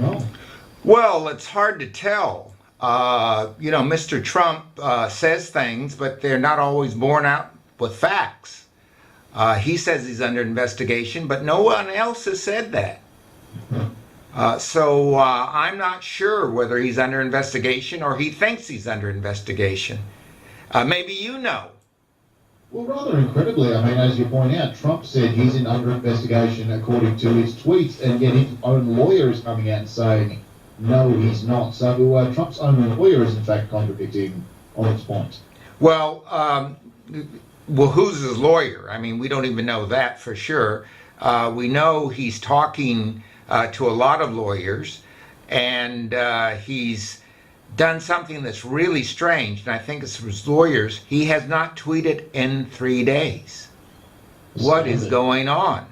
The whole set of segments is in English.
Oh, Well, it's hard to tell. Mr. Trump says things, but they're not always borne out with facts. He says he's under investigation, but no one else has said that. So I'm not sure whether he's under investigation or he thinks he's under investigation. Maybe you know. well, rather incredibly, I mean, as you point out, Trump said he's under investigation according to his tweets, and yet his own lawyer is coming out and saying, no, he's not. So Trump's own lawyer is in fact contradicting on its point. Well, who's his lawyer? I mean, we don't even know that for sure. We know he's talking to a lot of lawyers, and he's done something that's really strange, and I think it's his lawyers. He has not tweeted in 3 days. What is going on?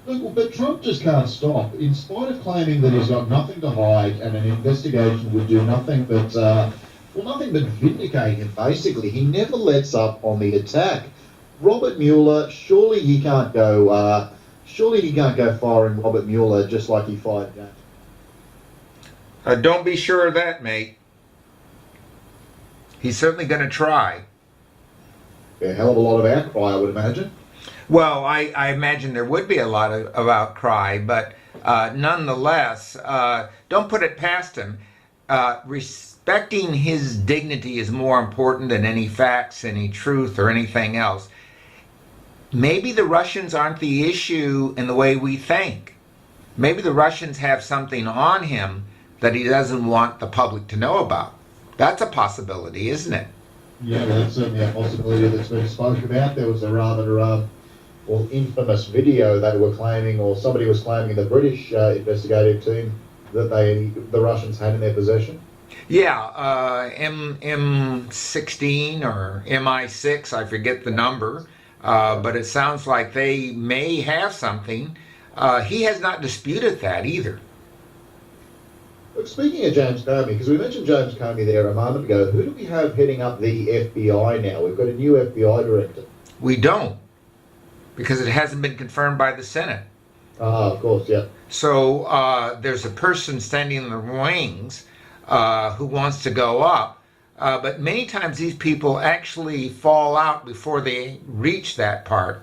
Look, but Trump just can't stop. In spite of claiming that he's got nothing to hide and an investigation would do nothing but, nothing but vindicate him, basically. He never lets up on the attack. Robert Mueller, surely he can't go firing Robert Mueller just like he fired James. Don't be sure of that, mate. He's certainly going to try. A hell of a lot of outcry, I would imagine. Well, I imagine there would be a lot of outcry, but nonetheless, don't put it past him. Respecting his dignity is more important than any facts, any truth, or anything else. Maybe the Russians aren't the issue in the way we think. Maybe the Russians have something on him that he doesn't want the public to know about. That's a possibility, isn't it? Yeah, well, that's certainly a possibility that's been spoken about. There was a rather infamous video they were claiming, or somebody was claiming, the British investigative team that the Russians had in their possession. Yeah, M16 or MI6, I forget the number, but it sounds like they may have something. He has not disputed that either. Look, speaking of James Comey, because we mentioned James Comey there a moment ago, who do we have heading up the FBI now? We've got a new FBI director. We don't, because it hasn't been confirmed by the Senate. Ah, of course, yeah. So there's a person standing in the wings who wants to go up, but many times these people actually fall out before they reach that part.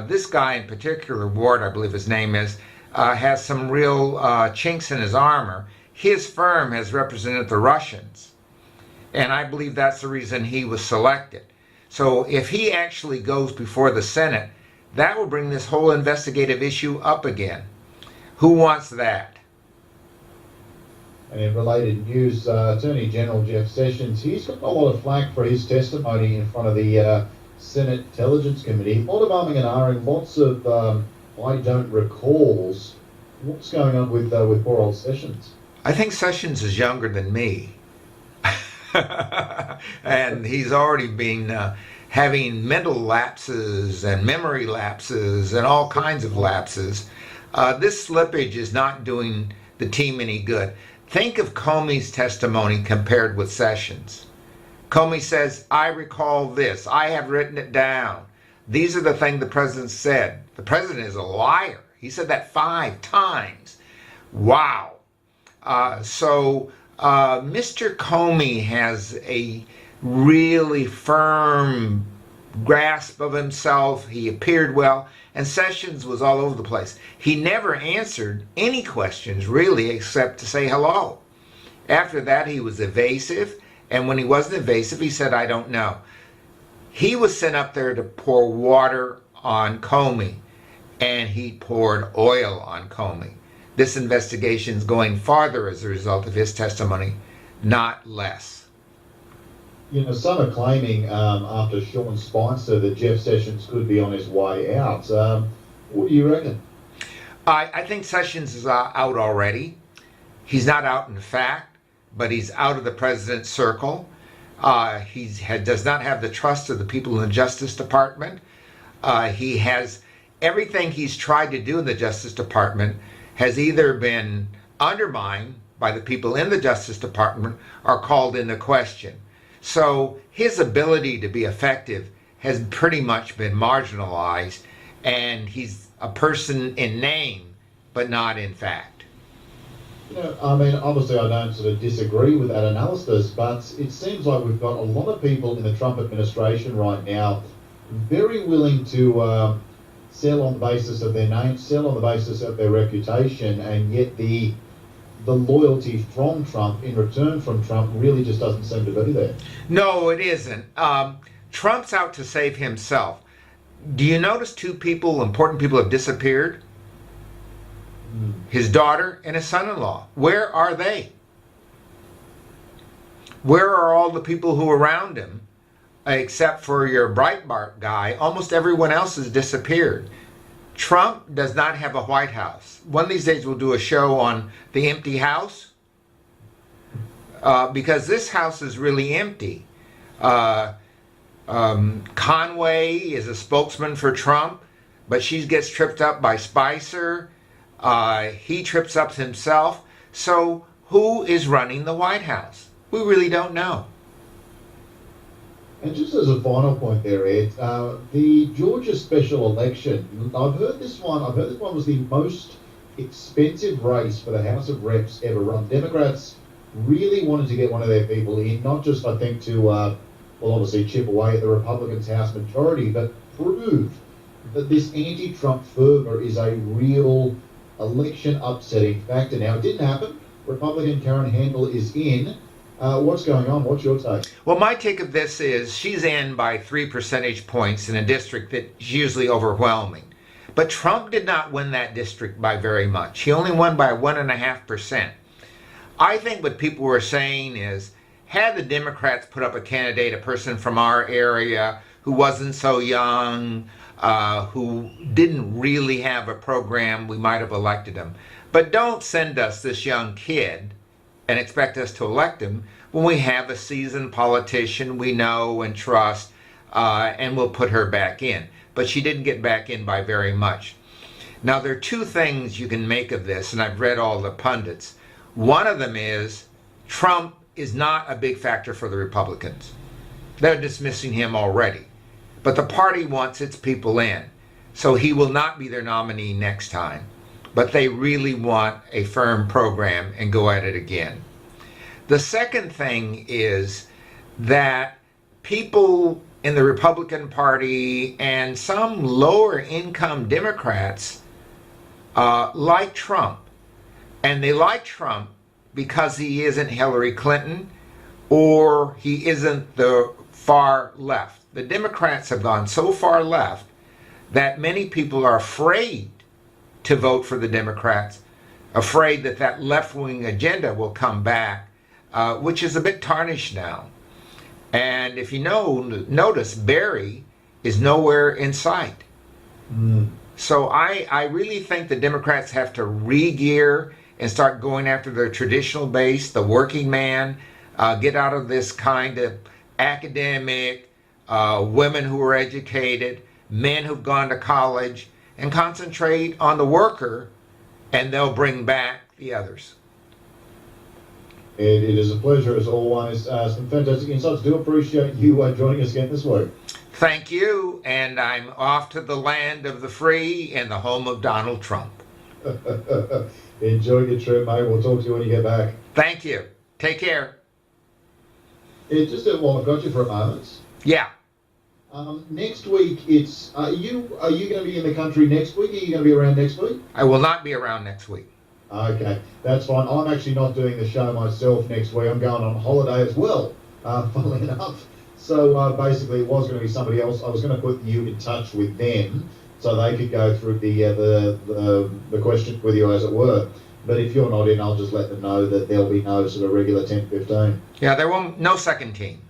This guy in particular, Ward, I believe his name is, has some real chinks in his armor. His firm has represented the Russians, and I believe that's the reason he was selected. So if he actually goes before the Senate, that will bring this whole investigative issue up again. Who wants that? And in related news, Attorney General Jeff Sessions, he's got a lot of flack for his testimony in front of the Senate Intelligence Committee. A lot of umming and ahhing, lots of I don't recalls. What's going on with poor old Sessions? I think Sessions is younger than me. And he's already been having mental lapses and memory lapses and all kinds of lapses. This slippage is not doing the team any good. Think of Comey's testimony compared with Sessions. Comey says, I recall this. I have written it down. These are the things the president said. The president is a liar. He said that 5 times. Wow. So Mr. Comey has a really firm grasp of himself. He appeared well, and Sessions was all over the place. He never answered any questions really except to say hello. After that, he was evasive, and when he wasn't evasive, he said, I don't know. He was sent up there to pour water on Comey, and he poured oil on Comey. This investigation is going farther as a result of his testimony, not less. You know, some are claiming after Sean Spicer that Jeff Sessions could be on his way out. What do you reckon? I think Sessions is out already. He's not out in fact, but he's out of the president's circle. He does not have the trust of the people in the Justice Department. He has everything he's tried to do in the Justice Department has either been undermined by the people in the Justice Department or called into question. So his ability to be effective has pretty much been marginalized, and he's a person in name but not in fact. I mean, obviously I don't sort of disagree with that analysis, but it seems like we've got a lot of people in the Trump administration right now very willing to sell on the basis of their name, sell on the basis of their reputation, and yet the loyalty from Trump in return from Trump really just doesn't seem to be there. No, it isn't. Trump's out to save himself. Do you notice two important people have disappeared? His daughter and his son-in-law. Where are they? Where are all the people who are around him? Except for your Breitbart guy, almost everyone else has disappeared. Trump does not have a White House. One of these days we'll do a show on the empty house, because this house is really empty. Conway is a spokesman for Trump, but she gets tripped up by Spicer. He trips up himself. So who is running the White House? We really don't know. And just as a final point there, Ed, the Georgia special election, I've heard this one was the most expensive race for the House of Reps ever run. Democrats really wanted to get one of their people in, not just, I think, to, well, obviously chip away at the Republicans' House majority, but prove that this anti-Trump fervor is a real election upsetting factor. Now, it didn't happen. Republican Karen Handel is in. What's going on? What's your take? Well, my take of this is she's in by 3 percentage points in a district that's usually overwhelming. But Trump did not win that district by very much. He only won by 1.5%. I think what people were saying is, had the Democrats put up a candidate, a person from our area who wasn't so young, who didn't really have a program, we might have elected him. But don't send us this young kid and expect us to elect him when we have a seasoned politician we know and trust, and we'll put her back in. But she didn't get back in by very much. Now, there are two things you can make of this, and I've read all the pundits. One of them is Trump is not a big factor for the Republicans. They're dismissing him already. But the party wants its people in, so he will not be their nominee next time. But they really want a firm program and go at it again. The second thing is that people in the Republican Party and some lower income Democrats like Trump. And they like Trump because he isn't Hillary Clinton or he isn't the far left. The Democrats have gone so far left that many people are afraid to vote for the Democrats, afraid that that left-wing agenda will come back, which is a bit tarnished now. And if you notice, Barry is nowhere in sight. So I really think the Democrats have to re-gear and start going after their traditional base, the working man, get out of this kind of academic, women who are educated, men who've gone to college, and concentrate on the worker, and they'll bring back the others. It is a pleasure as always. Some fantastic insights. Do appreciate you joining us again this week. Thank you, and I'm off to the land of the free and the home of Donald Trump. Enjoy your trip, mate. We'll talk to you when you get back. Thank you. Take care. Just while I've got you for a moment. Yeah. Next week, it's are you going to be in the country next week? Are you going to be around next week? I will not be around next week. Okay, that's fine. I'm actually not doing the show myself next week. I'm going on holiday as well, funnily enough. So basically, it was going to be somebody else. I was going to put you in touch with them so they could go through the questions with you, as it were. But if you're not in, I'll just let them know that there'll be no sort of regular 10-15. Yeah, there won't, no second team.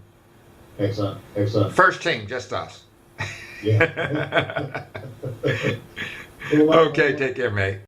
Excellent, excellent. First team, just us. Yeah. Okay, take care, mate.